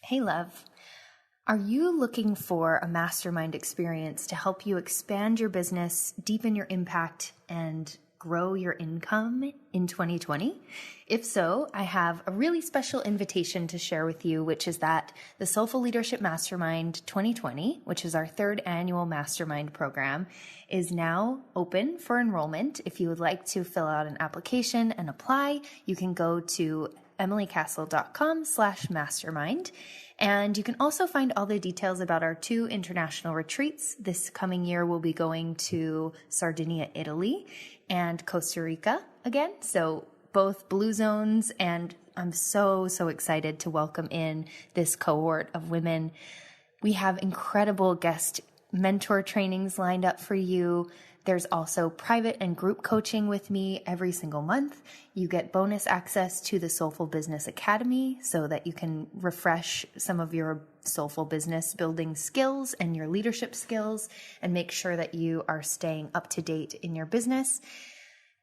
Hey, love. Are you looking for a mastermind experience to help you expand your business, deepen your impact, and grow your income in 2020? If so, I have a really special invitation to share with you, which is that the Soulful Leadership Mastermind 2020, which is our third annual mastermind program, is now open for enrollment. If you would like to fill out an application and apply, you can go to emilycastle.com/mastermind. And you can also find all the details about our 2 international retreats. This coming year, we'll be going to Sardinia, Italy, and Costa Rica again. So both blue zones, and I'm so excited to welcome in this cohort of women. We have incredible guest mentor trainings lined up for you. There's also private and group coaching with me every single month. You get bonus access to the Soulful Business Academy so that you can refresh some of your soulful business building skills and your leadership skills and make sure that you are staying up to date in your business.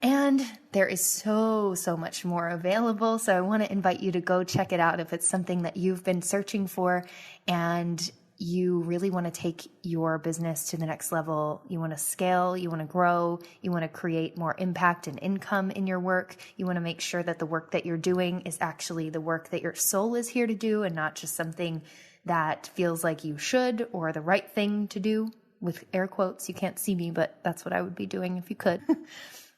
And there is so much more available. So I want to invite you to go check it out if it's something that you've been searching for and you really want to take your business to the next level. You want to scale, you want to grow, you want to create more impact and income in your work. You want to make sure that the work that you're doing is actually the work that your soul is here to do and not just something that feels like you should or the right thing to do, with air quotes. You can't see me, but that's what I would be doing if you could.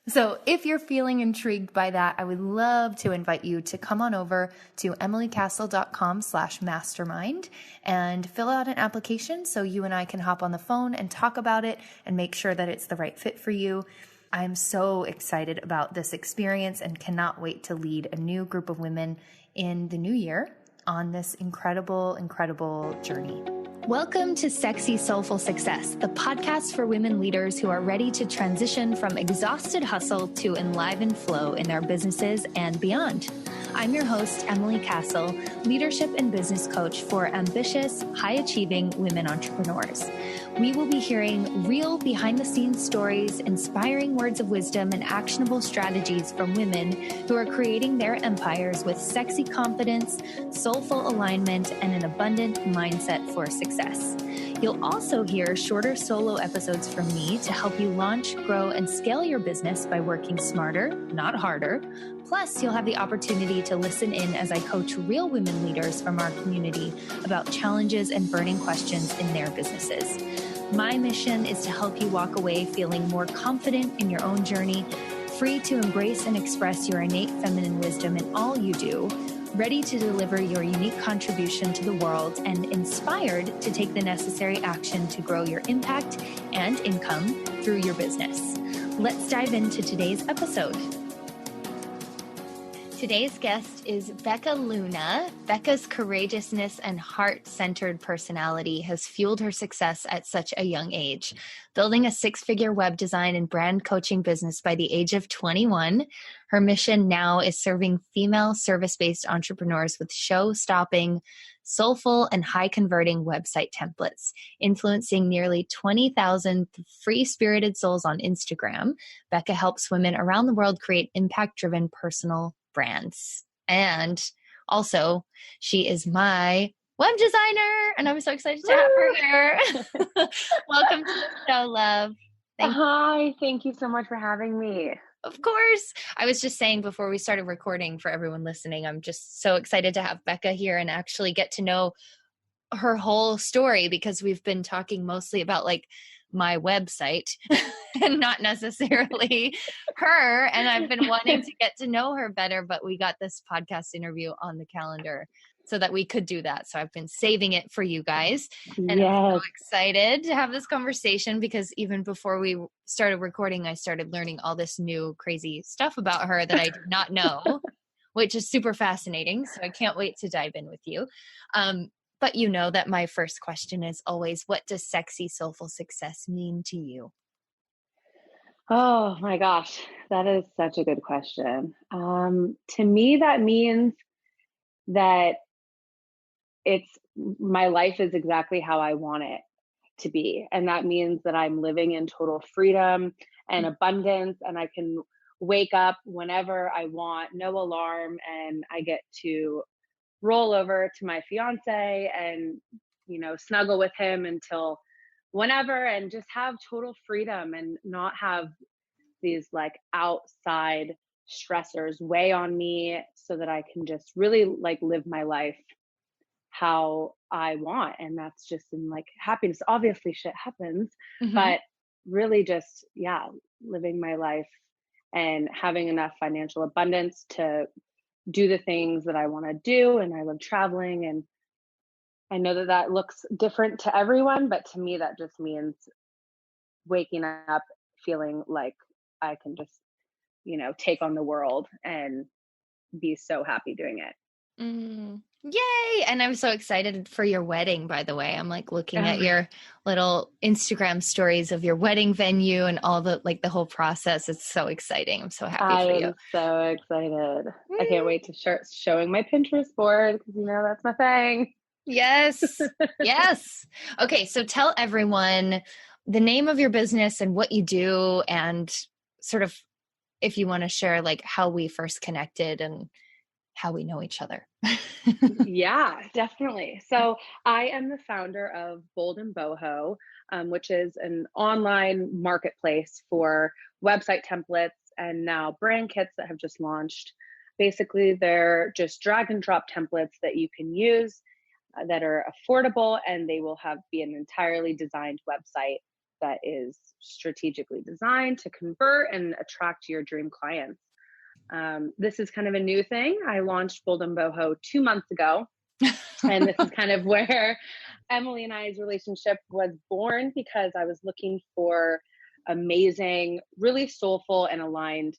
So if you're feeling intrigued by that, I would love to invite you to come on over to emilycastle.com/mastermind and fill out an application so you and I can hop on the phone and talk about it and make sure that it's the right fit for you. I'm so excited about this experience and cannot wait to lead a new group of women in the new year on this incredible journey. Welcome to Sexy Soulful Success, the podcast for women leaders who are ready to transition from exhausted hustle to enlivened flow in their businesses and beyond. I'm your host, Emily Castle, leadership and business coach for ambitious, high-achieving women entrepreneurs. We will be hearing real behind-the-scenes stories, inspiring words of wisdom, and actionable strategies from women who are creating their empires with sexy confidence, soulful alignment, and an abundant mindset for success. You'll also hear shorter solo episodes from me to help you launch, grow, and scale your business by working smarter, not harder. Plus, you'll have the opportunity to listen in as I coach real women leaders from our community about challenges and burning questions in their businesses. My mission is to help you walk away feeling more confident in your own journey, free to embrace and express your innate feminine wisdom in all you do, ready to deliver your unique contribution to the world, and inspired to take the necessary action to grow your impact and income through your business. Let's dive into today's episode. Today's guest is Becca Luna. Becca's courageousness and heart-centered personality has fueled her success at such a young age. Building a 6-figure web design and brand coaching business by the age of 21, her mission now is serving female service-based entrepreneurs with show-stopping, soulful, and high-converting website templates, influencing nearly 20,000 free-spirited souls on Instagram. Becca helps women around the world create impact-driven personal brands. And also, she is my web designer, and I'm so excited to have her here. Welcome to the show, love. Hi, thank you so much for having me. Of course. I was just saying before we started recording, for everyone listening, I'm just so excited to have Becca here and actually get to know her whole story, because we've been talking mostly about like my website and not necessarily her. And I've been wanting to get to know her better, but we got this podcast interview on the calendar so that we could do that. So I've been saving it for you guys. And Yes. I'm so excited to have this conversation, because even before we started recording, I started learning all this new crazy stuff about her that I did not know, which is super fascinating. So I can't wait to dive in with you. But you know that my first question is always, what does sexy, soulful success mean to you? Oh my gosh, that is such a good question. To me, that means that my life is exactly how I want it to be. And that means that I'm living in total freedom and abundance, and I can wake up whenever I want, no alarm, and I get to roll over to my fiance and, snuggle with him until whenever, and just have total freedom and not have these like outside stressors weigh on me, so that I can just really like live my life how I want. And that's just in like happiness. Obviously shit happens, Mm-hmm. but really just, yeah, living my life and having enough financial abundance to do the things that I want to do. And I love traveling. And I know that that looks different to everyone, but to me, that just means waking up feeling like I can just, take on the world and be so happy doing it. Yay. And I'm so excited for your wedding, by the way. I'm like looking at Oh, your little Instagram stories of your wedding venue and all the like the whole process. It's so exciting. I'm so happy I for you. am so excited. I can't Woo. wait to start showing my Pinterest board, because that's my thing. Yes. Yes. Okay. So tell everyone the name of your business and what you do, and sort of if you want to share like how we first connected and how we know each other. Yeah, definitely. So I am the founder of Bold and Boho, which is an online marketplace for website templates and now brand kits that have just launched. Basically, they're just drag and drop templates that you can use, that are affordable, and they will be an entirely designed website that is strategically designed to convert and attract your dream clients. This is kind of a new thing. I launched Bold and Boho 2 months ago. And this is kind of where Emily and I's relationship was born, because I was looking for amazing, really soulful and aligned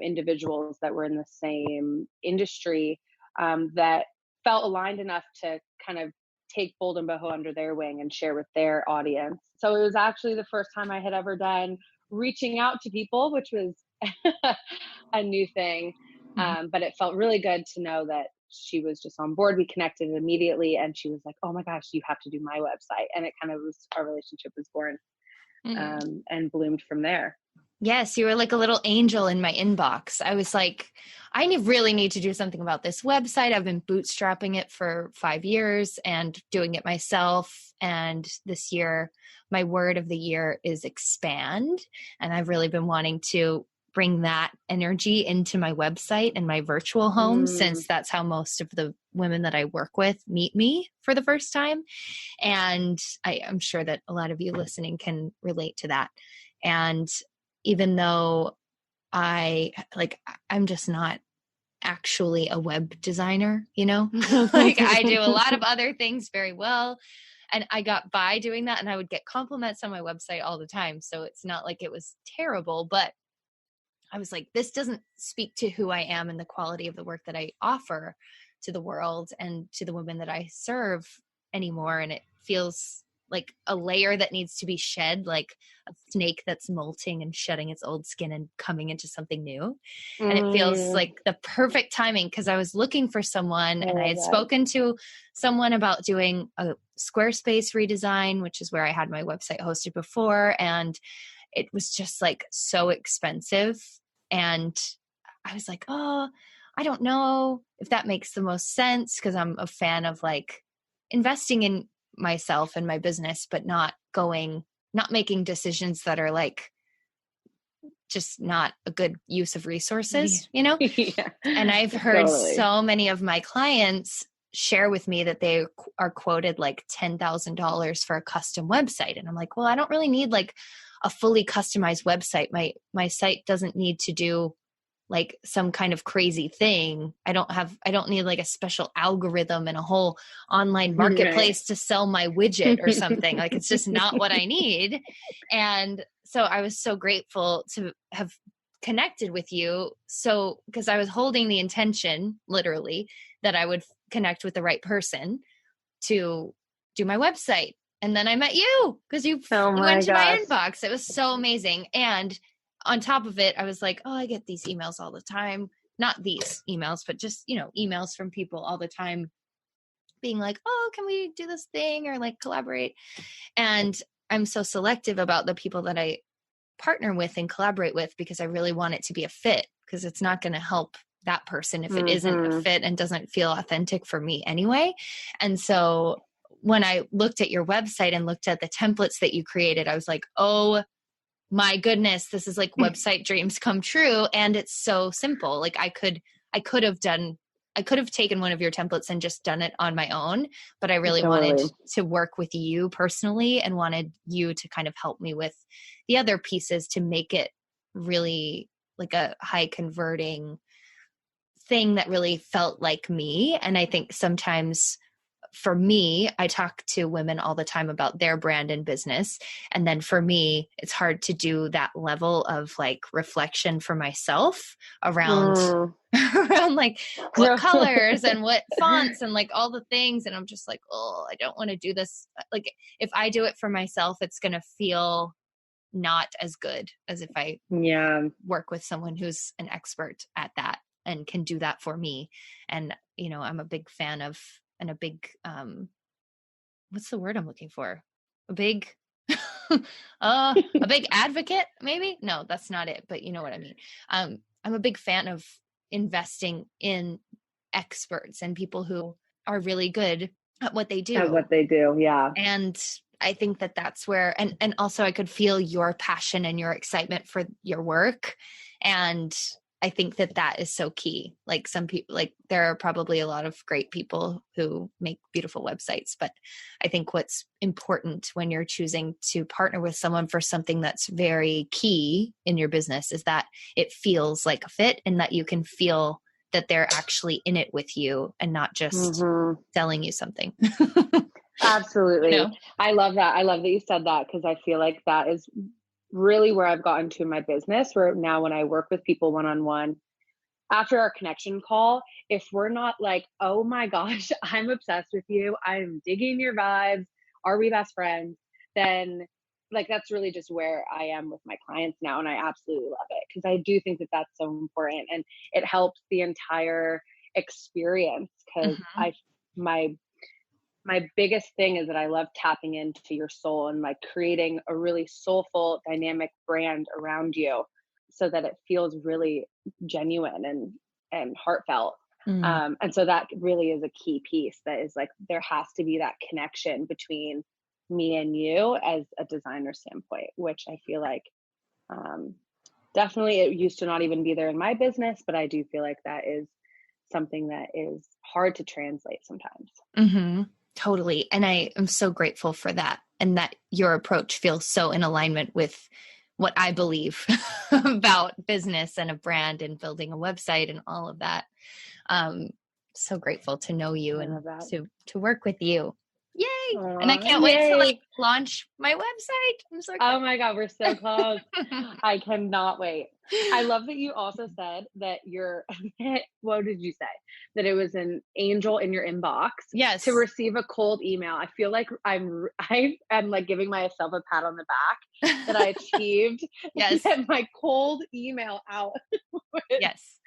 individuals that were in the same industry, that felt aligned enough to kind of take Bold and Boho under their wing and share with their audience. So it was actually the first time I had ever done reaching out to people, which was a new thing. But it felt really good to know that she was just on board. We connected immediately, and she was like, "Oh my gosh, you have to do my website." And it kind of was, our relationship was born, Mm. and bloomed from there. Yes, you were like a little angel in my inbox. I was like, really need to do something about this website. I've been bootstrapping it for 5 years and doing it myself. And this year, my word of the year is expand. And I've really been wanting to bring that energy into my website and my virtual home, Mm, since that's how most of the women that I work with meet me for the first time. And I'm sure that a lot of you listening can relate to that. And even though I'm just not actually a web designer, like I do a lot of other things very well. And I got by doing that, and I would get compliments on my website all the time. So it's not like it was terrible, but I was like, this doesn't speak to who I am and the quality of the work that I offer to the world and to the women that I serve anymore. And it feels like a layer that needs to be shed, like a snake that's molting and shedding its old skin and coming into something new. And it feels mm, like the perfect timing, because I was looking for someone, I and I love had that. spoken to someone about doing a Squarespace redesign, which is where I had my website hosted before. And it was just like so expensive. And I was like, oh, I don't know if that makes the most sense, because I'm a fan of like investing in myself and my business, but not making decisions that are like just not a good use of resources, Yeah, And I've heard totally. so many of my clients share with me that they are quoted like $10,000 for a custom website. And I'm like, well, I don't really need like a fully customized website. My site doesn't need to do like some kind of crazy thing. I don't need like a special algorithm and a whole online Right. marketplace to sell my widget or something. Like it's just not what I need. And so I was so grateful to have connected with you. So, because I was holding the intention literally that I would connect with the right person to do my website. And then I met you because you Oh you my went to my gosh. inbox. It was so amazing. And on top of it, I was like, oh, I get these emails all the time. Not these emails, but just, emails from people all the time being like, oh, can we do this thing or like collaborate? And I'm so selective about the people that I partner with and collaborate with, because I really want it to be a fit, because it's not going to help that person if it isn't a fit and doesn't feel authentic for me anyway. And so when I looked at your website and looked at the templates that you created, I was like, oh my goodness, this is like website dreams come true. And it's so simple. Like I could have taken one of your templates and just done it on my own, but I really wanted to work with you personally and wanted you to kind of help me with the other pieces to make it really like a high converting thing that really felt like me. And I think sometimes for me, I talk to women all the time about their brand and business. And then for me, it's hard to do that level of like reflection for myself around, around like what colors and what fonts and like all the things. And I'm just like, oh, I don't want to do this. Like if I do it for myself, it's going to feel not as good as if I work with someone who's an expert at that and can do that for me. And, you know, I'm a big fan of, and a big, what's the word I'm looking for? A big, a big advocate, maybe? No, that's not it, but you know what I mean. I'm a big fan of investing in experts and people who are really good at what they do. Yeah. And I think that that's where, and also I could feel your passion and your excitement for your work. And I think that that is so key. Like some people, like there are probably a lot of great people who make beautiful websites, but I think what's important when you're choosing to partner with someone for something that's very key in your business is that it feels like a fit and that you can feel that they're actually in it with you and not just selling you something. Absolutely. You know? I love that. I love that you said that because I feel like that is really where I've gotten to in my business, where now when I work with people one-on-one, after our connection call, if we're not like, oh my gosh, I'm obsessed with you, I'm digging your vibes, are we best friends? Then like, that's really just where I am with my clients now. And I absolutely love it because I do think that that's so important and it helps the entire experience because my biggest thing is that I love tapping into your soul and like creating a really soulful, dynamic brand around you so that it feels really genuine and heartfelt. And so that really is a key piece that is like, there has to be that connection between me and you as a designer standpoint, which I feel like definitely it used to not even be there in my business, but I do feel like that is something that is hard to translate sometimes. Totally. And I am so grateful for that. And that your approach feels so in alignment with what I believe about business and a brand and building a website and all of that. So grateful to know you and to work with you. Yay. And I can't wait to like launch my website. I'm so excited. Oh my God, we're so close. I cannot wait. I love that you also said that what did you say? That it was an angel in your inbox. Yes. To receive a cold email. I feel like I am like giving myself a pat on the back that I achieved. Yes. Get my cold email out. Yes.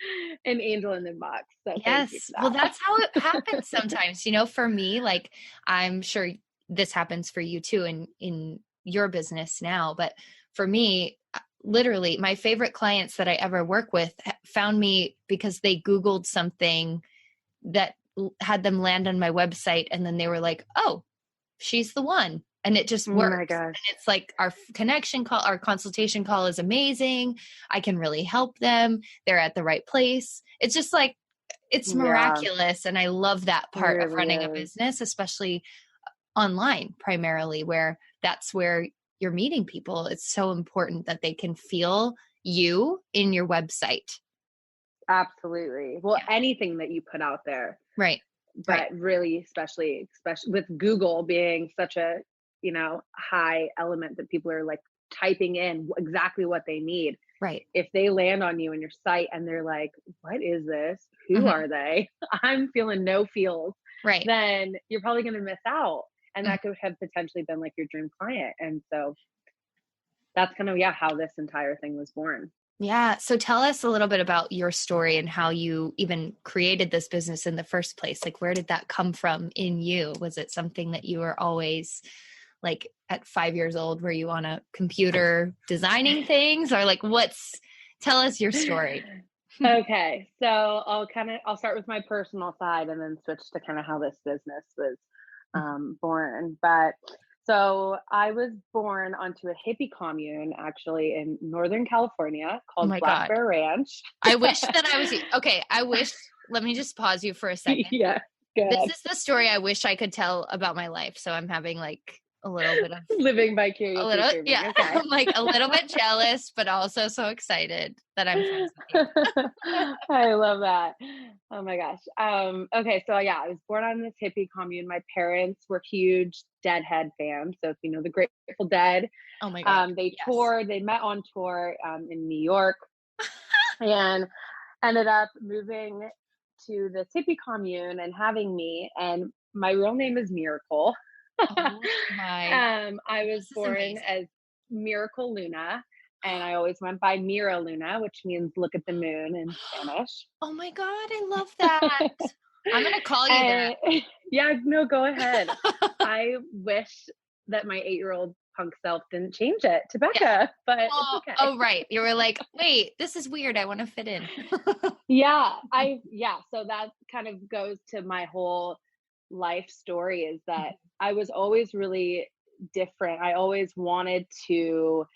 An angel in the inbox. So yes. Well, that's how it happens sometimes, you know, for me, like I'm sure this happens for you too in your business now, but for me, literally my favorite clients that I ever work with found me because they Googled something that had them land on my website. And then they were like, oh, she's the one. And it just works. Oh my gosh. And it's like our connection call, our consultation call is amazing. I can really help them. They're at the right place. It's just like, it's miraculous. And I love that part of running a business, especially online primarily, where that's where you're meeting people. It's so important that they can feel you in your website. Absolutely. Well, anything that you put out there. Right. But really, especially with Google being such a, you know, high element that people are like typing in exactly what they need. Right. If they land on you and your site and they're like, what is this? Who are they? I'm feeling no feels. Right. Then you're probably going to miss out. And that could have potentially been like your dream client. And so that's kind of, how this entire thing was born. Yeah. So tell us a little bit about your story and how you even created this business in the first place. Like, where did that come from in you? Was it something that you were always like at 5 years old, were you on a computer designing things or like tell us your story? Okay, so I'll start with my personal side and then switch to kind of how this business was born. But so I was born onto a hippie commune actually in Northern California Oh called my Black God. Bear Ranch. I wish that I was you. Okay, let me just pause you for a second. Yeah, go This ahead. is the story I wish I could tell about my life. So I'm having like a little bit of Living a vicariously little, through me. yeah, Okay. I'm like a little bit jealous, but also so excited that I'm friends with you. I love that. Oh my gosh. Okay, so yeah, I was born on this hippie commune. My parents were huge Deadhead fans. So if you know the Grateful Dead, Oh my God. they Yes. toured, they met on tour in New York and ended up moving to this hippie commune and having me. And my real name is Miracle. Oh my, I was this is born amazing. as Miracle Luna, and I always went by Mira Luna, which means look at the moon in Spanish. Oh my God, I love that. I'm gonna call you that. And yeah, no, go ahead. I wish that my 8-year-old punk self didn't change it to Yeah. Becca, but it's Oh, okay. oh, right. You were like, wait, this is weird. I want to fit in. Yeah, so that kind of goes to my whole life story is that I was always really different. I always wanted to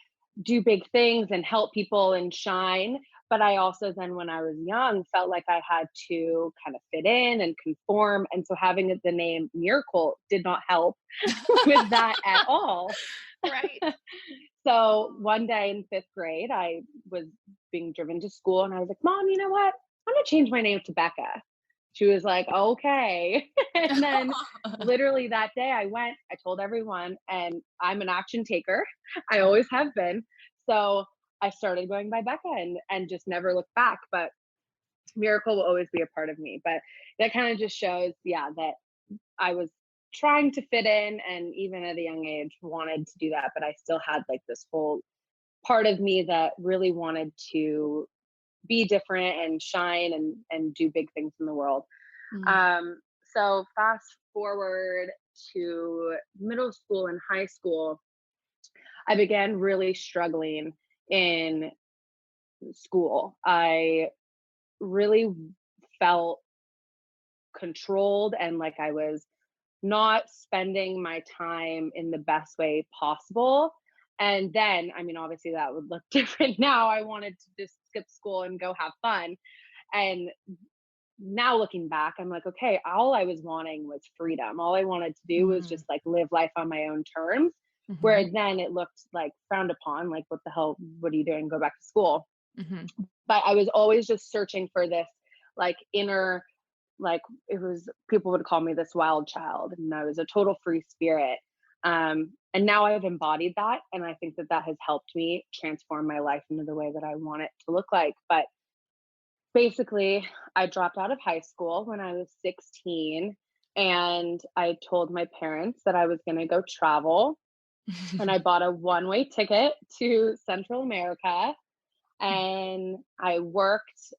do big things and help people and shine. But I also then, when I was young, felt like I had to kind of fit in and conform. And so having the name Miracle did not help with that at all. Right. So one day in 5th grade, I was being driven to school and I was like, Mom, you know what? I'm going to change my name to Becca. She was like, okay. And then literally that day I went, I told everyone, and I'm an action taker. I always have been. So I started going by Becca and just never looked back. But Miracle will always be a part of me. But that kind of just shows, yeah, that I was trying to fit in and even at a young age wanted to do that. But I still had like this whole part of me that really wanted to be different and shine and do big things in the world. Mm. So fast forward to middle school and high school, I began really struggling in school. I really felt controlled and like I was not spending my time in the best way possible. And then, I mean, obviously that would look different now. I wanted to just skip school and go have fun. And now looking back, I'm like, okay, all I was wanting was freedom. All I wanted to do was Mm. just like live life on my own terms. Mhm. Where then it looked like frowned upon, like, what the hell, what are you doing? Go back to school. Mhm. But I was always just searching for this like inner, like it was, people would call me this wild child, and I was a total free spirit. And now I've embodied that. And I think that that has helped me transform my life into the way that I want it to look like. But basically, I dropped out of high school when I was 16, and I told my parents that I was going to go travel, and I bought a one-way ticket to Central America, and I worked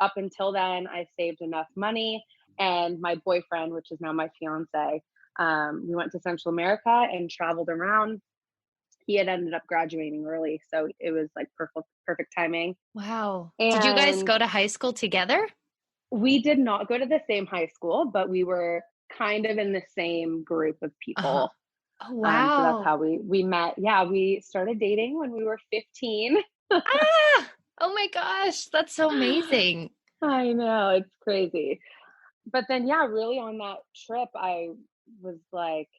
up until then. I saved enough money, and my boyfriend, which is now my fiance, we went to Central America and traveled around. He had ended up graduating early, so it was like perfect timing. Wow. Did you guys And go to high school together? we did not go to the same high school, but we were kind of in the same group of Uh-huh. people. Oh, So that's wow. how we met. Yeah, we started dating when we were 15. Ah! Oh my gosh, that's so amazing. I know, it's crazy. But then, yeah, really on that trip, was like,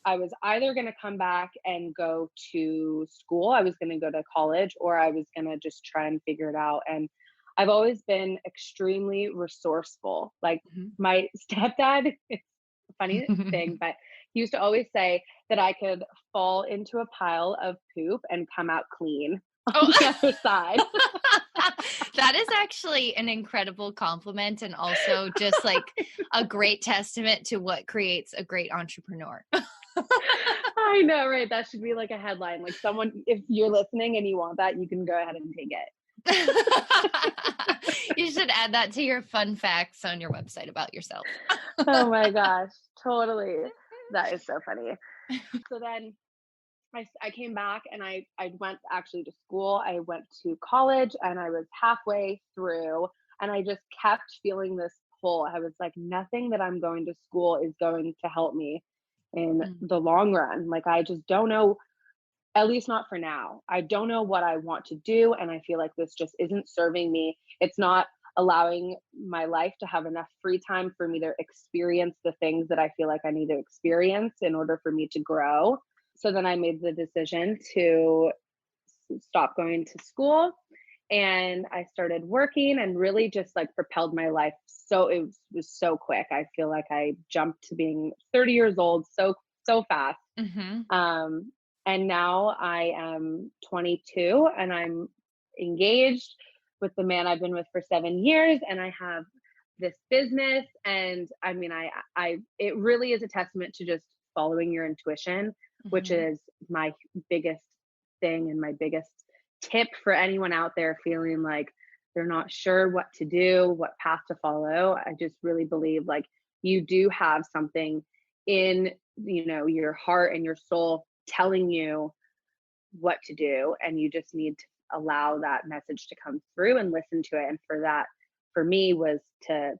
I was either going to come back and go to school, I was going to go to college, or I was going to just try and figure it out. And I've always been extremely resourceful. Like my stepdad, it's a funny thing, but he used to always say that I could fall into a pile of poop and come out clean on Oh. the other side. That is actually an incredible compliment and also just like a great testament to what creates a great entrepreneur. I know, right? That should be like a headline. Like, someone, if you're listening and you want that, you can go ahead and take it. You should add that to your fun facts on your website about yourself. Oh my gosh, totally. That is so funny. So then I came back and I went actually to school. I went to college and I was halfway through and I just kept feeling this pull. I was like, nothing that I'm going to school is going to help me in Mm. the long run. Like, I just don't know, at least not for now. I don't know what I want to do. And I feel like this just isn't serving me. It's not allowing my life to have enough free time for me to experience the things that I feel like I need to experience in order for me to grow. So then I made the decision to stop going to school and I started working and really just like propelled my life. So was so quick. I feel like I jumped to being 30 years old so fast. Mm-hmm. And now I am 22 and I'm engaged with the man I've been with for 7 years. And I have this business. And I mean, it really is a testament to just following your intuition, which Mm-hmm. is my biggest thing and my biggest tip for anyone out there feeling like they're not sure what to do, what path to follow. I just really believe like you do have something in, your heart and your soul telling you what to do. And you just need to allow that message to come through and listen to it. And for me, was to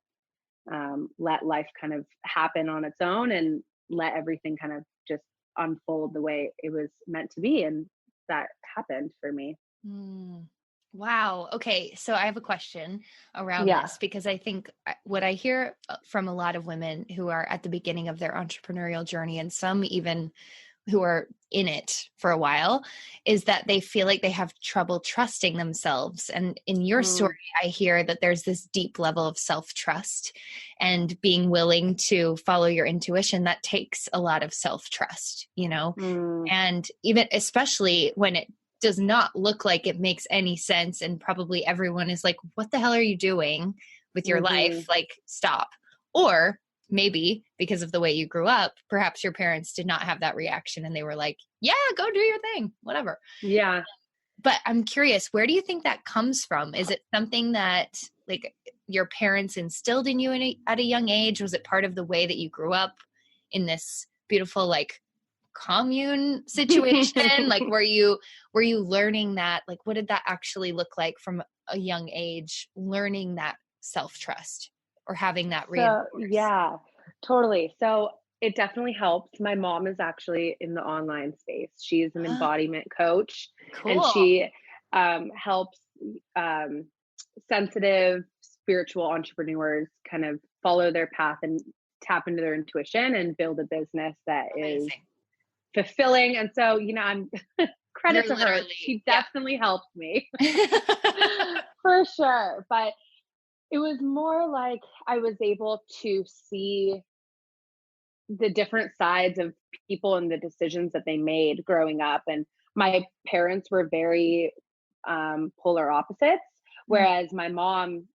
let life kind of happen on its own and let everything kind of just unfold the way it was meant to be. And that happened for me. Mm. Wow. Okay. So I have a question around Yeah. this because I think what I hear from a lot of women who are at the beginning of their entrepreneurial journey, and some even who are in it for a while, is that they feel like they have trouble trusting themselves. And in your story, I hear that there's this deep level of self-trust, and being willing to follow your intuition, that takes a lot of self-trust, Mm. and even especially when it does not look like it makes any sense. And probably everyone is like, what the hell are you doing with your Mm-hmm. life? Like, stop. Or maybe because of the way you grew up, perhaps your parents did not have that reaction and they were like, yeah, go do your thing, whatever. Yeah. But I'm curious, where do you think that comes from? Is it something that like your parents instilled in you at a young age? Was it part of the way that you grew up in this beautiful, like, commune situation? Like, were you learning that? Like, what did that actually look like from a young age, learning that self-trust or having that So, reinforced? yeah, totally. So it definitely helps. My mom is actually in the online space. She's an Ah, embodiment coach and cool. she helps um, sensitive spiritual entrepreneurs kind of follow their path and tap into their intuition and build a business that is Amazing. fulfilling. And so, I'm credit You're to her. literally, She yeah. definitely helped me for sure. But it was more like I was able to see the different sides of people and the decisions that they made growing up. And my parents were very polar opposites, Mm, whereas my mom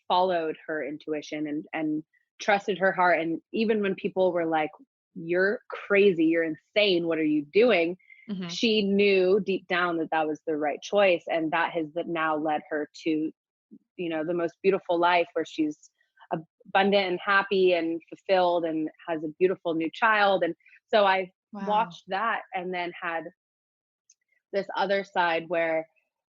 followed her intuition and trusted her heart. And even when people were like, "You're crazy, you're insane, what are you doing?" mhm. She knew deep down that that was the right choice, and that has now led her to the most beautiful life where she's abundant and happy and fulfilled and has a beautiful new child. And so I Wow. watched that and then had this other side where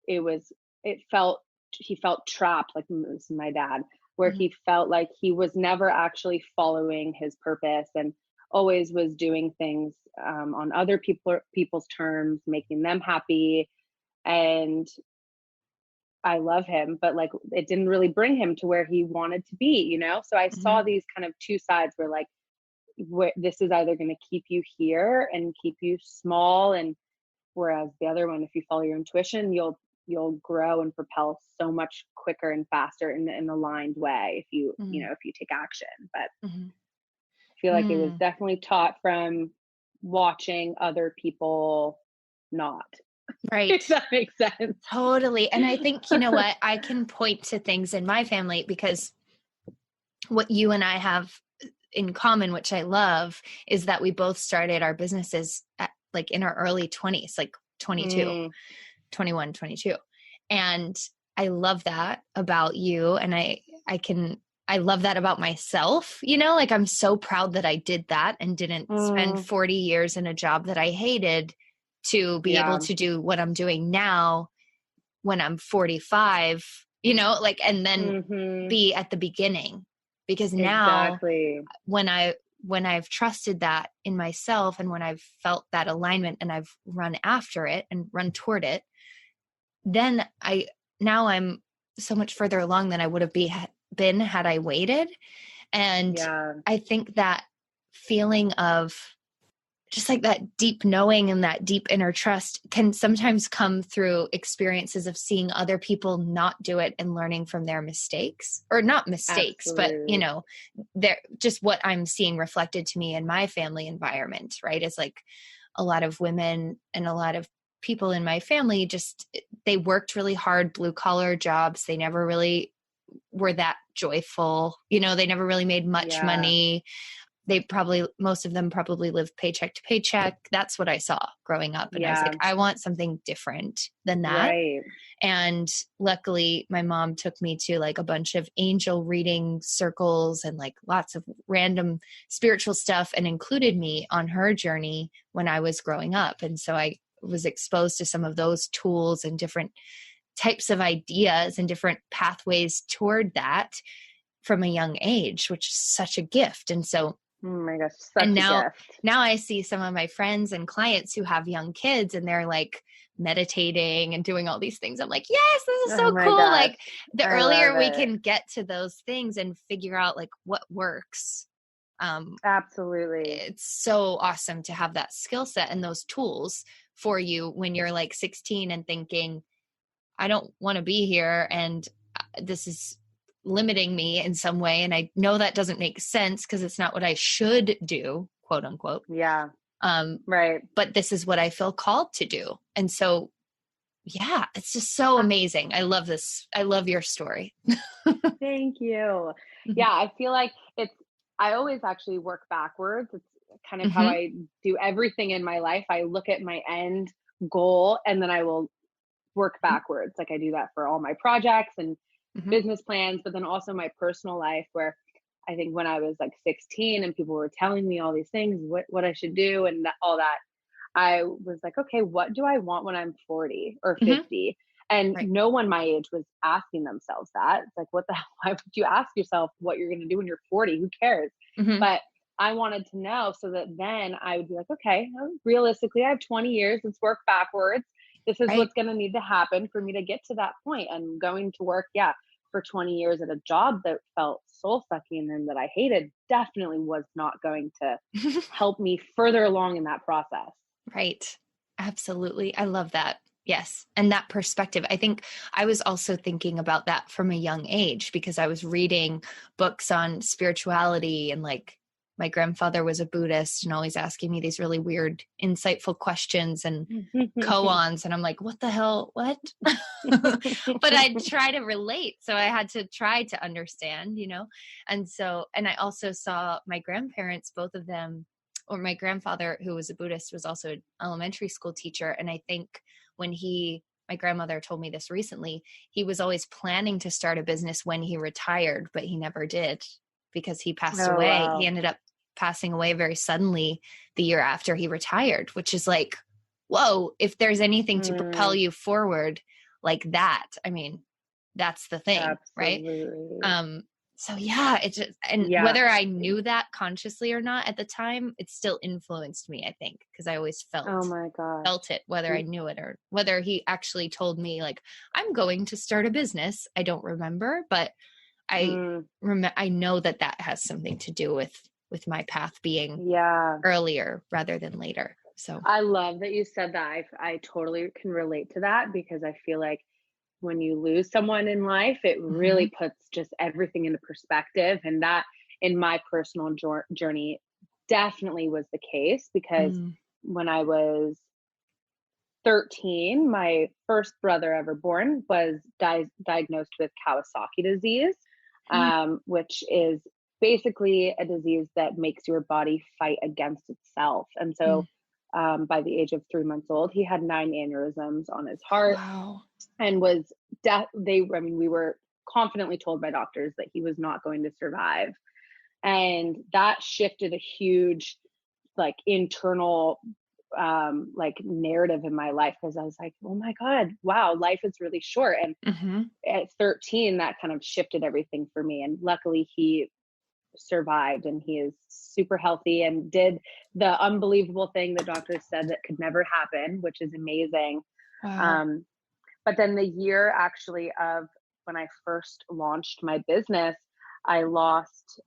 it was it felt he felt trapped, like this is my dad, where Mhm. he felt like he was never actually following his purpose and always was doing things on other people's terms, making them happy. And I love him, but like it didn't really bring him to where he wanted to be. So I saw Mhm. these kind of two sides where like this is either going to keep you here and keep you small, and whereas the other one, if you follow your intuition, you'll grow and propel so much quicker and faster in an aligned way if Mhm. if you take action. But Mhm. I feel like it was Mm. definitely taught from watching other people not, Right. if that makes sense. Totally. And I think, you know what? I can point to things in my family because what you and I have in common, which I love, is that we both started our businesses at, like, in our early 20s, like 22, Mm, 21, 22. And I love that about you. And I love that about myself, like I'm so proud that I did that and didn't spend mm, 40 years in a job that I hated to be able to do what I'm doing now when I'm 45, you know, like, and then be at the beginning, because now when I've trusted that in myself, and when I've felt that alignment and I've run after it and run toward it, then I'm so much further along than I would have been had I waited. And I think that feeling of just like that deep knowing and that deep inner trust can sometimes come through experiences of seeing other people not do it and learning from their mistakes, or not mistakes, but you know, they're just what I'm seeing reflected to me in my family environment, right? It's like a lot of women and a lot of people in my family, just, they worked really hard, blue collar jobs. They never really were that joyful. You know, they never really made much money. Most of them probably lived paycheck to paycheck. That's what I saw growing up. And I was like, I want something different than that. Right. And luckily my mom took me to like a bunch of angel reading circles and like lots of random spiritual stuff, and included me on her journey when I was growing up. And so I was exposed to some of those tools and different types of ideas and different pathways toward that from a young age, which is such a gift. And so, oh my gosh, now I see some of my friends and clients who have young kids, and they're like meditating and doing all these things. I'm like, yes, this is so cool. Gosh. Like the earlier we can get to those things and figure out like what works. Absolutely. It's so awesome to have that skill set and those tools for you when you're like 16 and thinking, I don't want to be here, and this is limiting me in some way. And I know that doesn't make sense because it's not what I should do, quote unquote. Yeah. Right. But this is what I feel called to do. And so, yeah, it's just so amazing. I love this. I love your story. Thank you. Yeah. I feel like I always actually work backwards. It's kind of how I do everything in my life. I look at my end goal and then I will work backwards. Like I do that for all my projects and business plans, but then also my personal life, where I think when I was like 16 and people were telling me all these things, what I should do and all that, I was like, okay, what do I want when I'm 40 or 50? And no one my age was asking themselves that. It's like, what the hell? Why would you ask yourself what you're going to do when you're 40? Who cares? But I wanted to know, so that then I would be like, okay, realistically, I have 20 years. Let's work backwards. This is what's going to need to happen for me to get to that point. And going to work, for 20 years at a job that felt soul sucking and that I hated definitely was not going to help me further along in that process. Right. Absolutely. I love that. Yes. And that perspective, I think I was also thinking about that from a young age, because I was reading books on spirituality, and like my grandfather was a Buddhist and always asking me these really weird, insightful questions and koans. And I'm like, what the hell? What? But I try to relate. So I had to try to understand, you know? And so, and I also saw my grandparents, both of them, or my grandfather, who was a Buddhist, was also an elementary school teacher. And I think when my grandmother told me this recently, he was always planning to start a business when he retired, but he never did because he passed away. Wow. He ended up passing away very suddenly the year after he retired, which is like, whoa, if there's anything to propel you forward like that, I mean, that's the thing. Absolutely. Right? So yeah, it's just, and whether I knew that consciously or not at the time, it still influenced me, I think, because I always felt it, whether I knew it or whether he actually told me like, I'm going to start a business. I don't remember, but I know that has something to do with my path being earlier rather than later. So I love that you said that. I totally can relate to that, because I feel like when you lose someone in life, it really puts just everything into perspective. And that in my personal journey definitely was the case, because when I was 13, my first brother ever born was diagnosed with Kawasaki disease, which is basically a disease that makes your body fight against itself. And so by the age of 3 months old, he had 9 aneurysms on his heart. Wow. And was we were confidently told by doctors that he was not going to survive. And that shifted a huge like internal like narrative in my life, because I was like, oh my God, wow, life is really short. And at 13, that kind of shifted everything for me. And luckily he survived, and he is super healthy and did the unbelievable thing the doctors said that could never happen, which is amazing. Wow. But then the year actually of when I first launched my business, I lost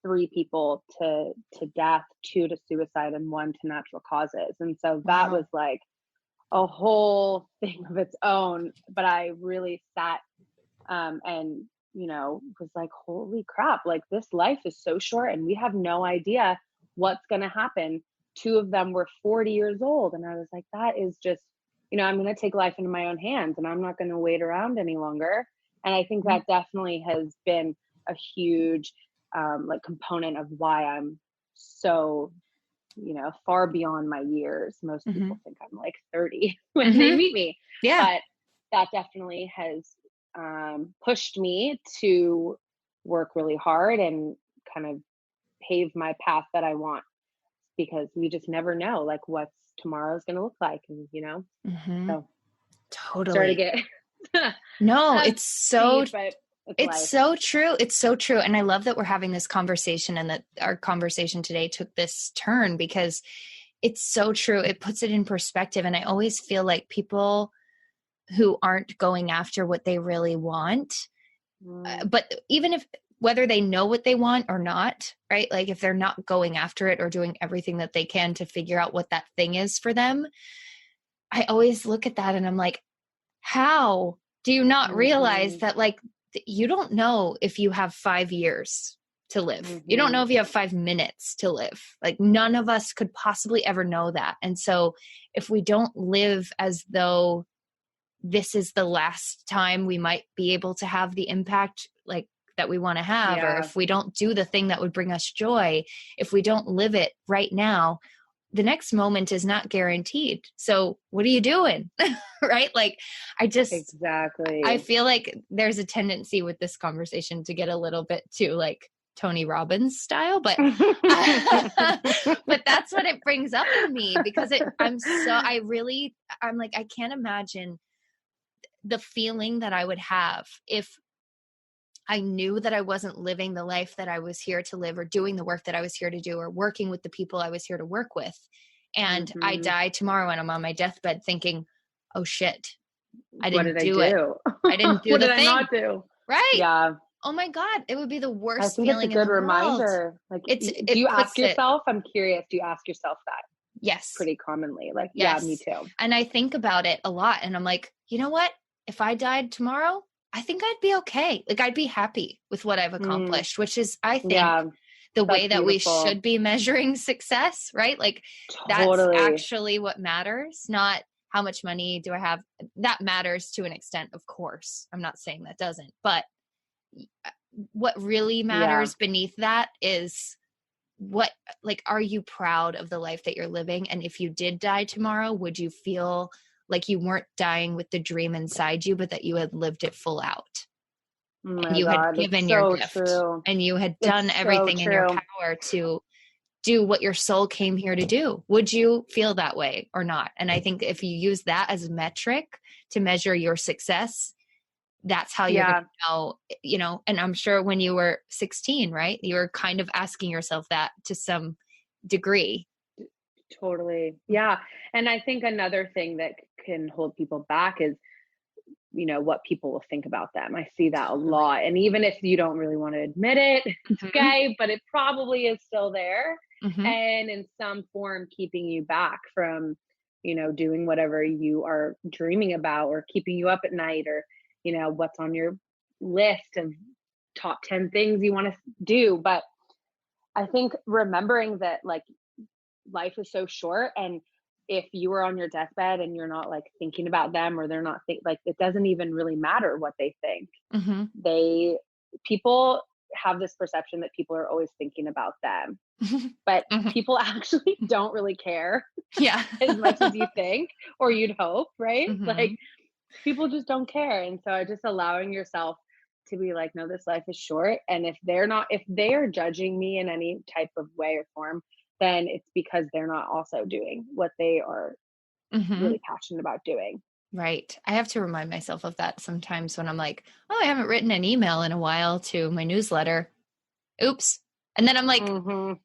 3 people to death, 2 to suicide, and 1 to natural causes. And so that was like a whole thing of its own. But I really sat and, was like, holy crap, like this life is so short and we have no idea what's going to happen. 2 of them were 40 years old. And I was like, that is just, I'm going to take life into my own hands, and I'm not going to wait around any longer. And I think that definitely has been a huge like component of why I'm so, far beyond my years. Most people think I'm like 30 when they meet me. Yeah. But that definitely has pushed me to work really hard and kind of pave my path that I want, because we just never know like what's tomorrow's going to look like. And, so Totally. sorry to get no, it's so, deep, but it's so true. It's so true. And I love that we're having this conversation, and that our conversation today took this turn, because it's so true. It puts it in perspective. And I always feel like people who aren't going after what they really want, but even if, whether they know what they want or not, right? Like if they're not going after it or doing everything that they can to figure out what that thing is for them, I always look at that and I'm like, how do you not realize that like you don't know if you have 5 years to live? You don't know if you have 5 minutes to live. Like none of us could possibly ever know that. And so if we don't live as though this is the last time we might be able to have the impact like that we want to have, or if we don't do the thing that would bring us joy, if we don't live it right now, the next moment is not guaranteed. So what are you doing? Right? Like exactly. I feel like there's a tendency with this conversation to get a little bit too like Tony Robbins style, but but that's what it brings up in me, because I'm like, I can't imagine the feeling that I would have if I knew that I wasn't living the life that I was here to live, or doing the work that I was here to do, or working with the people I was here to work with. And I die tomorrow and I'm on my deathbed thinking, oh shit, I didn't do it. I didn't do what the did thing. I not do? Right. Yeah. Oh my God. It would be the worst I think feeling it's a good in the reminder. world. Like, do you ask yourself? I'm curious. Do you ask yourself that? Yes. Pretty commonly. Like, yes. Yeah, me too. And I think about it a lot, and I'm like, you know what? If I died tomorrow, I think I'd be okay. Like I'd be happy with what I've accomplished, which is, I think, the way that we should be measuring success, right? Like that's actually what matters, not how much money do I have. That matters to an extent, of course. I'm not saying that doesn't, but what really matters beneath that is what, like, are you proud of the life that you're living? And if you did die tomorrow, would you feel like you weren't dying with the dream inside you, but that you had lived it full out? And you had given your gift, and you had done everything in your power to do what your soul came here to do. Would you feel that way or not? And I think if you use that as a metric to measure your success, that's how you're going to know, and I'm sure when you were 16, right, you were kind of asking yourself that to some degree. Totally. Yeah. And I think another thing that can hold people back is, what people will think about them. I see that a lot. And even if you don't really want to admit it, it's okay, but it probably is still there. And in some form, keeping you back from, doing whatever you are dreaming about, or keeping you up at night, or, what's on your list of top 10 things you want to do. But I think remembering that like life is so short, and if you are on your deathbed and you're not like thinking about them, or they're not like, it doesn't even really matter what they think. People have this perception that people are always thinking about them, but people actually don't really care as much as you think, or you'd hope, right? Like people just don't care. And so just allowing yourself to be like, no, this life is short. And if they are judging me in any type of way or form, then it's because they're not also doing what they are Mm-hmm. really passionate about doing. Right. I have to remind myself of that sometimes when I'm like, oh, I haven't written an email in a while to my newsletter. Oops. And then I'm like,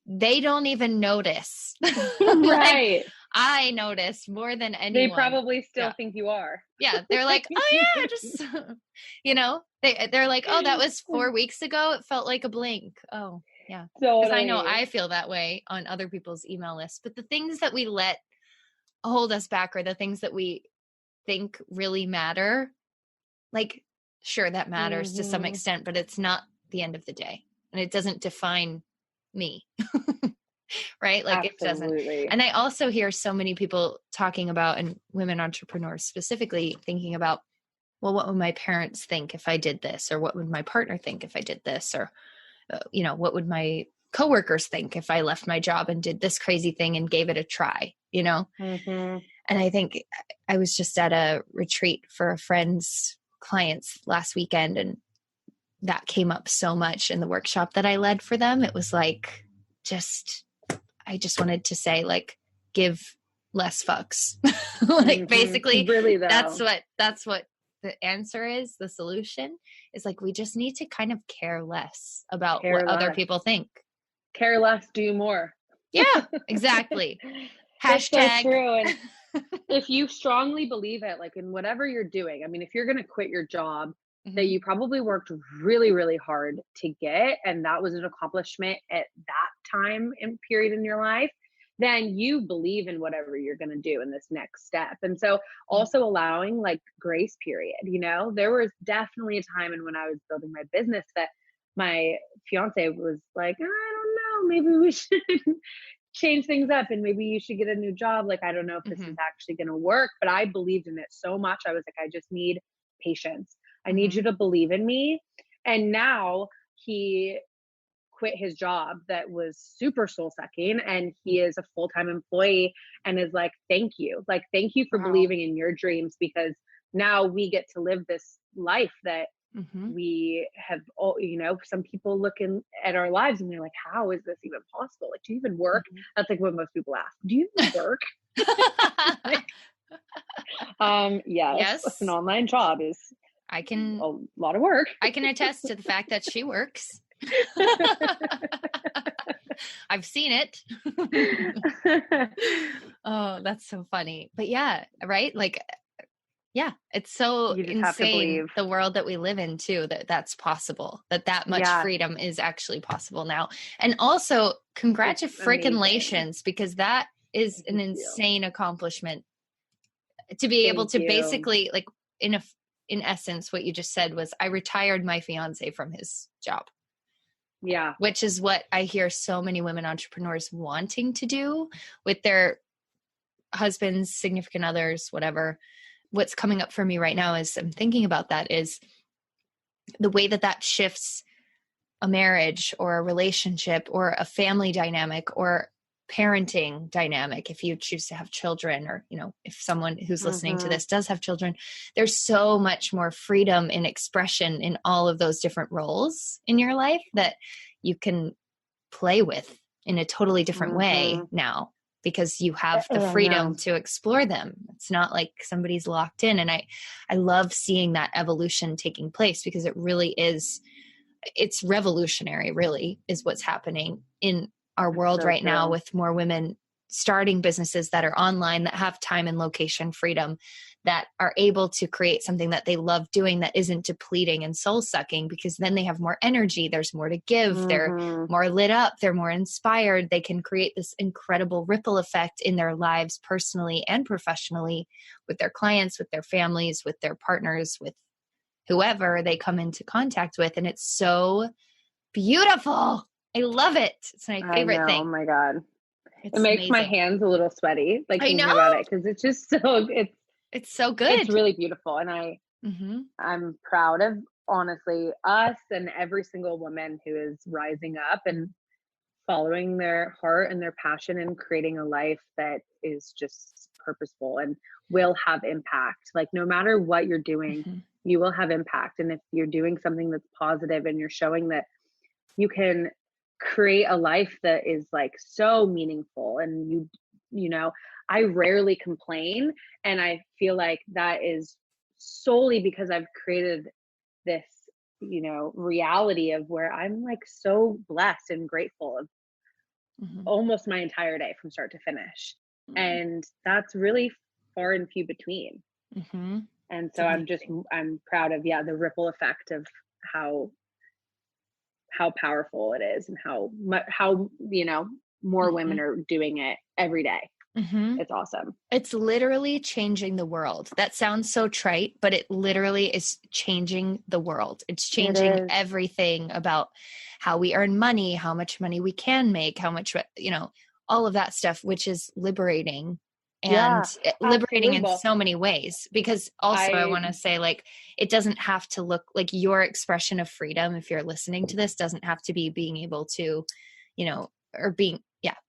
they don't even notice. Like, Right. I notice more than anyone. They probably still think you are. Yeah. They're like, oh yeah, just, they're like, oh, that was 4 weeks ago. It felt like a blink. Oh yeah. Because I know I feel that way on other people's email lists, but the things that we let hold us back, or the things that we think really matter, like, sure, that matters to some extent, but it's not the end of the day, and it doesn't define me. Right? Like, Absolutely. It doesn't. And I also hear so many people talking about, and women entrepreneurs specifically, thinking about, well, what would my parents think if I did this? Or what would my partner think if I did this? Or, what would my coworkers think if I left my job and did this crazy thing and gave it a try, And I think I was just at a retreat for a friend's clients last weekend, and that came up so much in the workshop that I led for them. It was like, I just wanted to say, like, give less fucks. Like, basically, really, though, that's what the answer is. The solution is, like, we just need to kind of care less about what other people think. Care less, do more. Yeah, exactly. That's so true. And if you strongly believe it, like, in whatever you're doing, I mean, if you're going to quit your job that you probably worked really, really hard to get, and that was an accomplishment at that time and period in your life, then you believe in whatever you're going to do in this next step. And so also allowing, like, grace period, there was definitely a time when I was building my business that my fiance was like, I don't know, maybe we should change things up, and maybe you should get a new job. Like, I don't know if this is actually going to work, but I believed in it so much. I was like, I just need patience. I need you to believe in me. And now he quit his job that was super soul sucking, and he is a full-time employee, and is like, thank you for believing in your dreams, because now we get to live this life that we have. Some people looking at our lives and they're like, how is this even possible? Like, do you even work? That's like what most people ask. Do you even work? Yes. An online job is a lot of work. I can attest to the fact that she works. I've seen it. Oh, that's so funny. But yeah, right? Like, yeah, it's so insane, the world that we live in too, that's possible, that much freedom is actually possible now. And also, congratulations, because that is an insane accomplishment to be able to basically, like, in essence, what you just said was, I retired my fiance from his job. Yeah. Which is what I hear so many women entrepreneurs wanting to do with their husbands, significant others, whatever. What's coming up for me right now is I'm thinking about that is the way that shifts a marriage or a relationship or a family dynamic or parenting dynamic. If you choose to have children, or, if someone who's listening to this does have children, there's so much more freedom in expression in all of those different roles in your life that you can play with in a totally different way now, because you have the freedom to explore them. It's not like somebody's locked in. And I love seeing that evolution taking place, because it really is, it's revolutionary, really, is what's happening in our world right now, with more women starting businesses that are online, that have time and location freedom, that are able to create something that they love doing, that isn't depleting and soul sucking, because then they have more energy. There's more to give. They're more lit up. They're more inspired. They can create this incredible ripple effect in their lives, personally and professionally, with their clients, with their families, with their partners, with whoever they come into contact with. And it's so beautiful. I love it. It's my favorite thing. Oh my God. It makes my hands a little sweaty, like, thinking about it, because it's just it's so good. It's really beautiful. And I'm proud of, honestly, us and every single woman who is rising up and following their heart and their passion and creating a life that is just purposeful and will have impact. Like, no matter what you're doing, you will have impact. And if you're doing something that's positive and you're showing that you can create a life that is like so meaningful. And you know, I rarely complain. And I feel like that is solely because I've created this, you know, reality of where I'm like so blessed and grateful of almost my entire day from start to finish. And that's really far and few between. And so I'm proud of, yeah, the ripple effect of how powerful it is, and how, you know, more women are doing it every day. It's awesome. It's literally changing the world. That sounds so trite, but it literally is changing the world. It's changing everything about how we earn money, how much money we can make, how much, you know, all of that stuff, which is liberating and liberating in so many ways. Because also I want to say, like, it doesn't have to look like your expression of freedom. If you're listening to this, doesn't have to be being able to, you know, or being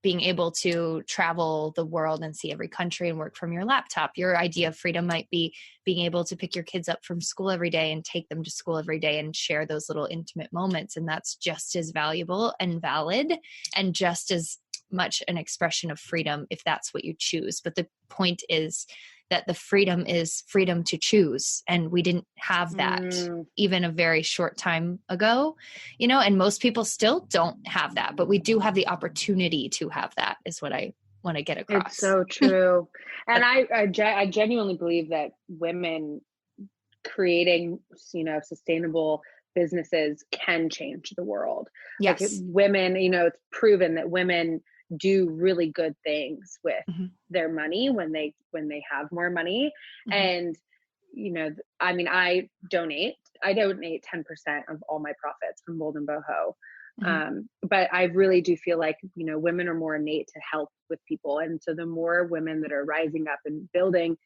able to travel the world and see every country and work from your laptop. Your idea of freedom might be being able to pick your kids up from school every day and take them to school every day and share those little intimate moments. And that's just as valuable and valid and just as much an expression of freedom if that's what you choose. But the point is that the freedom is freedom to choose. And we didn't have that even a very short time ago, you know, and most people still don't have that, but we do have the opportunity to have that, is what I want to get across. It's so true. And I genuinely believe that women creating, you know, sustainable businesses can change the world. Yes. Like women, you know, it's proven that women do really good things with their money when they have more money. And, you know, I mean, I donate 10% of all my profits from Bold and Boho. But I really do feel like, you know, women are more innate to help with people. And so the more women that are rising up and building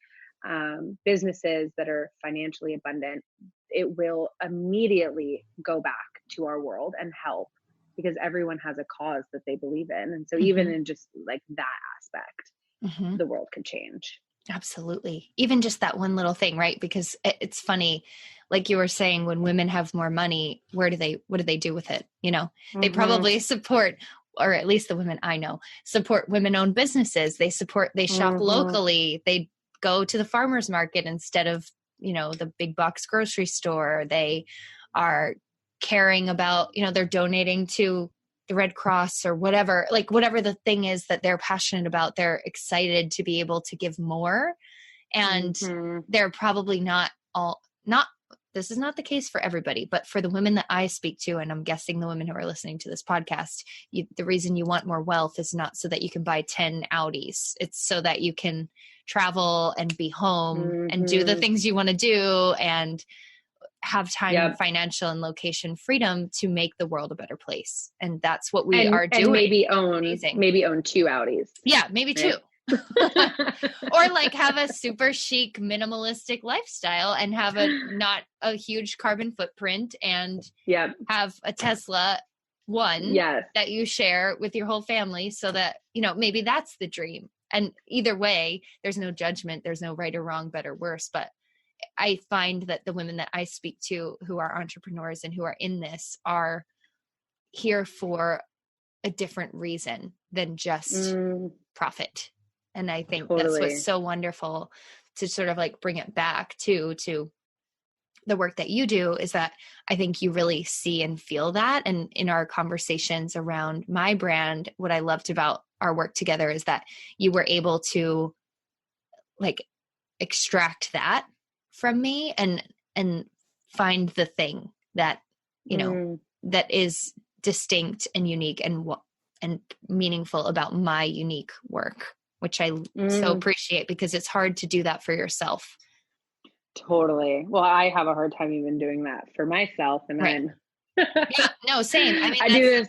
businesses that are financially abundant, it will immediately go back to our world and help, because everyone has a cause that they believe in. And so even in just like that aspect, the world could change. Absolutely. Even just that one little thing, right? Because it's funny, like you were saying, when women have more money, what do they do with it? You know, they probably support, or at least the women I know, support women-owned businesses. They shop locally. They go to the farmer's market instead of, you know, the big box grocery store. They are caring about, you know, they're donating to the Red Cross or whatever, like whatever the thing is that they're passionate about, they're excited to be able to give more. And they're probably not, this is not the case for everybody, but for the women that I speak to, and I'm guessing the women who are listening to this podcast, the reason you want more wealth is not so that you can buy 10 Audis. It's so that you can travel and be home and do the things you want to do and have time, financial and location freedom to make the world a better place. And that's what we are doing. And maybe own 2 Audis. Yeah, maybe 2. Or like have a super chic minimalistic lifestyle and have not a huge carbon footprint and have a Tesla that you share with your whole family, so that, you know, maybe that's the dream. And either way, there's no judgment, there's no right or wrong, better, worse. But I find that the women that I speak to who are entrepreneurs and who are in this are here for a different reason than just profit. And I think that's what's so wonderful to sort of like bring it back to the work that you do, is that I think you really see and feel that. And in our conversations around my brand, what I loved about our work together is that you were able to like extract that from me and find the thing that, you know, that is distinct and unique and meaningful about my unique work, which I so appreciate, because it's hard to do that for yourself. Totally. Well, I have a hard time even doing that for myself. And then same. I mean, I do this.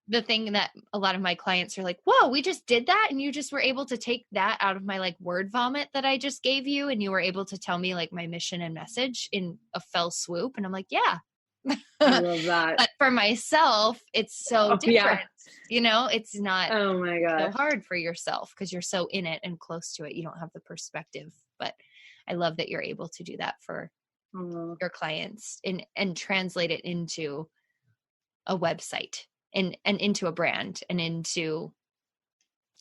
The thing that a lot of my clients are like, whoa, we just did that. And you just were able to take that out of my like word vomit that I just gave you. And you were able to tell me like my mission and message in a fell swoop. And I'm like, yeah, I love that. But for myself, it's so different. You know, it's not so hard for yourself because you're so in it and close to it. You don't have the perspective, but I love that you're able to do that for your clients and translate it into a website and into a brand and into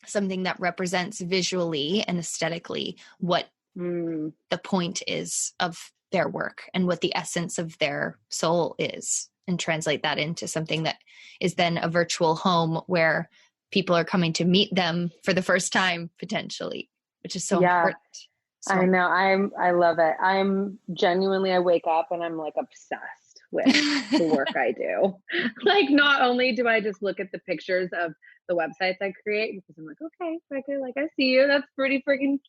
something that represents visually and aesthetically what the point is of their work and what the essence of their soul is, and translate that into something that is then a virtual home where people are coming to meet them for the first time potentially, which is so important. So I know. I love it. I'm genuinely, I wake up and I'm like obsessed with the work I do. Like, not only do I just look at the pictures of the websites I create because I'm like, okay, Becca, like I see you. That's pretty freaking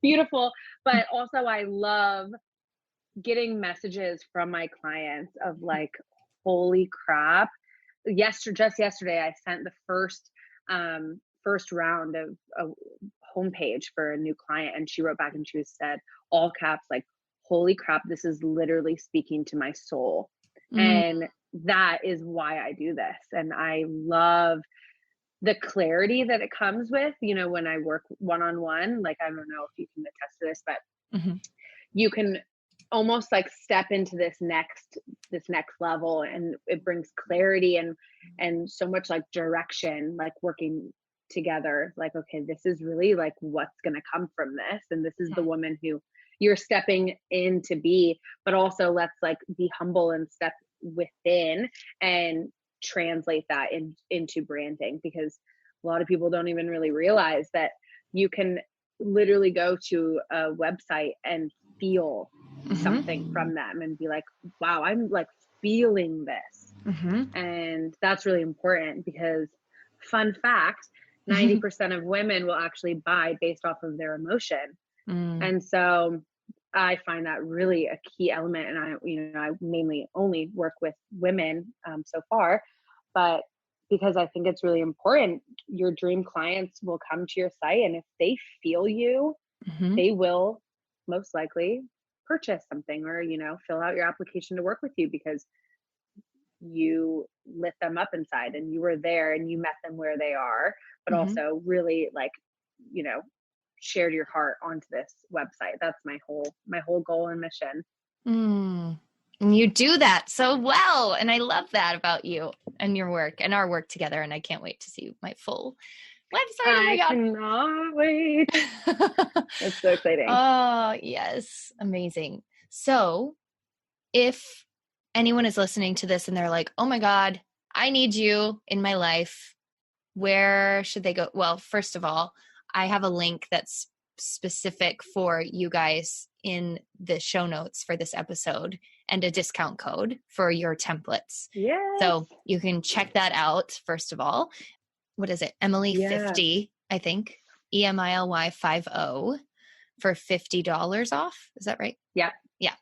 beautiful. But also I love getting messages from my clients of like, holy crap. Just yesterday, I sent the first round of a homepage for a new client, and she wrote back and she said, all caps, like, holy crap, this is literally speaking to my soul. And that is why I do this. And I love the clarity that it comes with, you know, when I work one-on-one. Like, I don't know if you can attest to this, but you can almost like step into this next level, and it brings clarity and so much like direction, like working together, like, okay, this is really like what's going to come from this, and this is the woman who you're stepping in to be. But also, let's like be humble and step within and translate that into branding, because a lot of people don't even really realize that you can literally go to a website and feel something from them and be like, wow, I'm like feeling this. And that's really important, because fun fact, 90% of women will actually buy based off of their emotion. And so I find that really a key element. And I mainly only work with women so far, but because I think it's really important, your dream clients will come to your site, and if they feel you, they will most likely purchase something, or, you know, fill out your application to work with you, because you lit them up inside and you were there and you met them where they are, but also really like, you know, shared your heart onto this website. That's my whole goal and mission. And you do that so well. And I love that about you and your work and our work together. And I can't wait to see my full website. Oh my God. I cannot wait. It's so exciting. Oh, yes. Amazing. So if anyone is listening to this and they're like, oh my God, I need you in my life, where should they go? Well, first of all, I have a link that's specific for you guys in the show notes for this episode, and a discount code for your templates. Yes. So you can check that out. First of all, what is it? Emily 50, I think. EMILY 50 for $50 off. Is that right? Yeah. Yeah.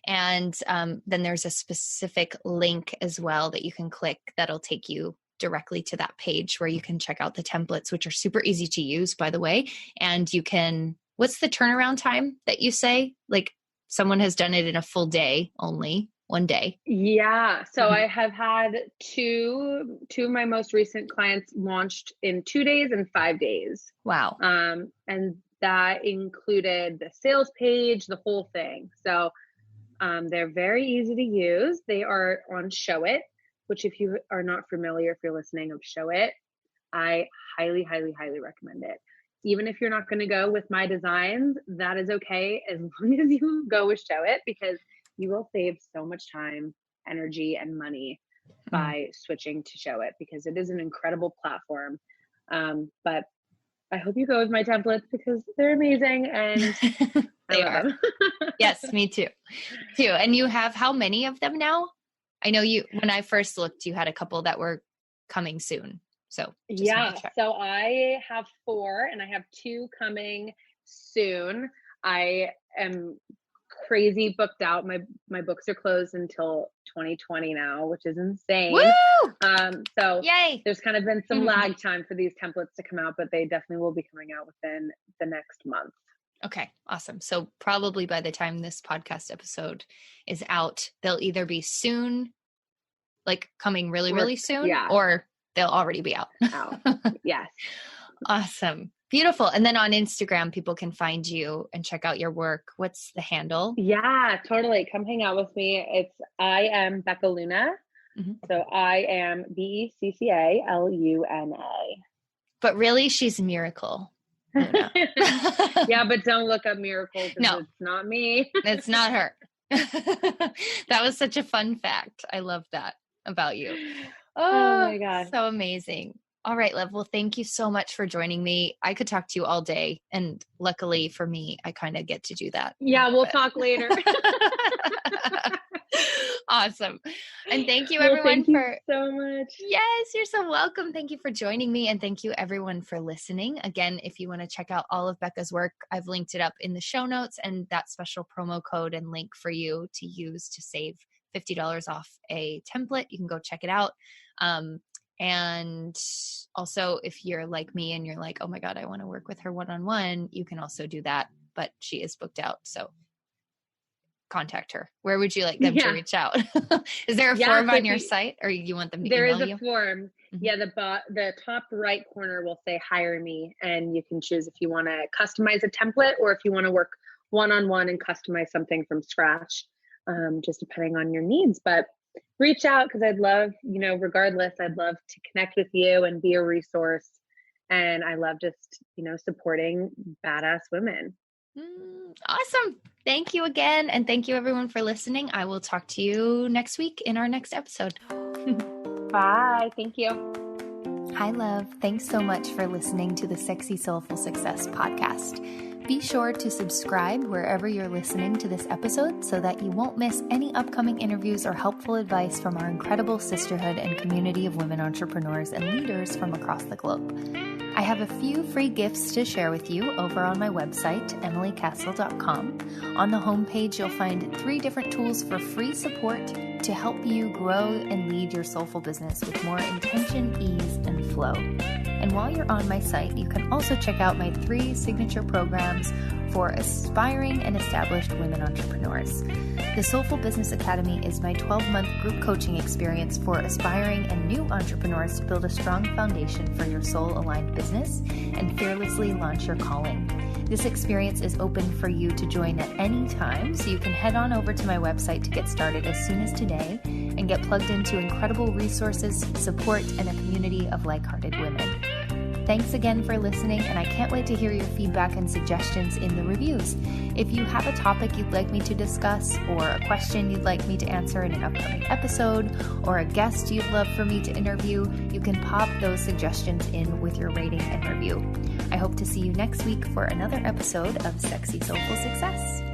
And then there's a specific link as well that you can click that'll take you directly to that page where you can check out the templates, which are super easy to use, by the way. And you can, what's the turnaround time that you say? Like, someone has done it in a full day, only one day. Yeah. So I have had two of my most recent clients launched in 2 days and 5 days. Wow. And that included the sales page, the whole thing. So they're very easy to use. They are on Show It, which, if you are not familiar, if you're listening, of Show It, I highly, highly, highly recommend it. Even if you're not going to go with my designs, that is okay, as long as you go with Show It, because you will save so much time, energy, and money by switching to Show It, because it is an incredible platform. But I hope you go with my templates, because they're amazing, and they are. Yes, me too. And you have how many of them now? I know when I first looked, you had a couple that were coming soon. So yeah, so I have 4, and I have 2 coming soon. I am crazy booked out. My books are closed until 2020 now, which is insane. Woo! So yay! There's kind of been some lag time for these templates to come out, but they definitely will be coming out within the next month. Okay, awesome. So probably by the time this podcast episode is out, they'll either be soon, like coming really, really soon, or they'll already be out. Yes. Awesome. Beautiful. And then on Instagram, people can find you and check out your work. What's the handle? Yeah, totally. Come hang out with me. I am Becca Luna So I am BECCALUNA. But really, she's Miracle. Yeah, but don't look up Miracle because No. it's not me. It's not her. That was such a fun fact. I love that about you. Oh my gosh. So amazing. All right, love. Well, thank you so much for joining me. I could talk to you all day. And luckily for me, I kind of get to do that. Yeah, we'll talk later. Awesome. And thank you everyone thank you so much. Yes, you're so welcome. Thank you for joining me. And thank you everyone for listening. Again, if you want to check out all of Becca's work, I've linked it up in the show notes and that special promo code and link for you to use to save $50 off a template. You can go check it out. And also if you're like me and you're like, oh my God, I want to work with her one-on-one, you can also do that, but she is booked out. So contact her. Where would you like them to reach out? Is there a form on your site or you want them to email you? There is a form. Yeah. The top right corner will say hire me and you can choose if you want to customize a template or if you want to work one-on-one and customize something from scratch, just depending on your needs. But reach out because I'd love, regardless, I'd love to connect with you and be a resource. And I love just, supporting badass women. Awesome. Thank you again. And thank you everyone for listening. I will talk to you next week in our next episode. Bye. Thank you. Hi, love. Thanks so much for listening to the Sexy Soulful Success podcast. Be sure to subscribe wherever you're listening to this episode so that you won't miss any upcoming interviews or helpful advice from our incredible sisterhood and community of women entrepreneurs and leaders from across the globe. I have a few free gifts to share with you over on my website, emilycastle.com. On the homepage, you'll find 3 different tools for free support to help you grow and lead your soulful business with more intention, ease, and flow. And while you're on my site, you can also check out my 3 signature programs for aspiring and established women entrepreneurs. The Soulful Business Academy is my 12-month group coaching experience for aspiring and new entrepreneurs to build a strong foundation for your soul-aligned business and fearlessly launch your calling. This experience is open for you to join at any time, so you can head on over to my website to get started as soon as today and get plugged into incredible resources, support, and a community of like-hearted women. Thanks again for listening, and I can't wait to hear your feedback and suggestions in the reviews. If you have a topic you'd like me to discuss, or a question you'd like me to answer in an upcoming episode, or a guest you'd love for me to interview, you can pop those suggestions in with your rating and review. I hope to see you next week for another episode of Sexy Soulful Success.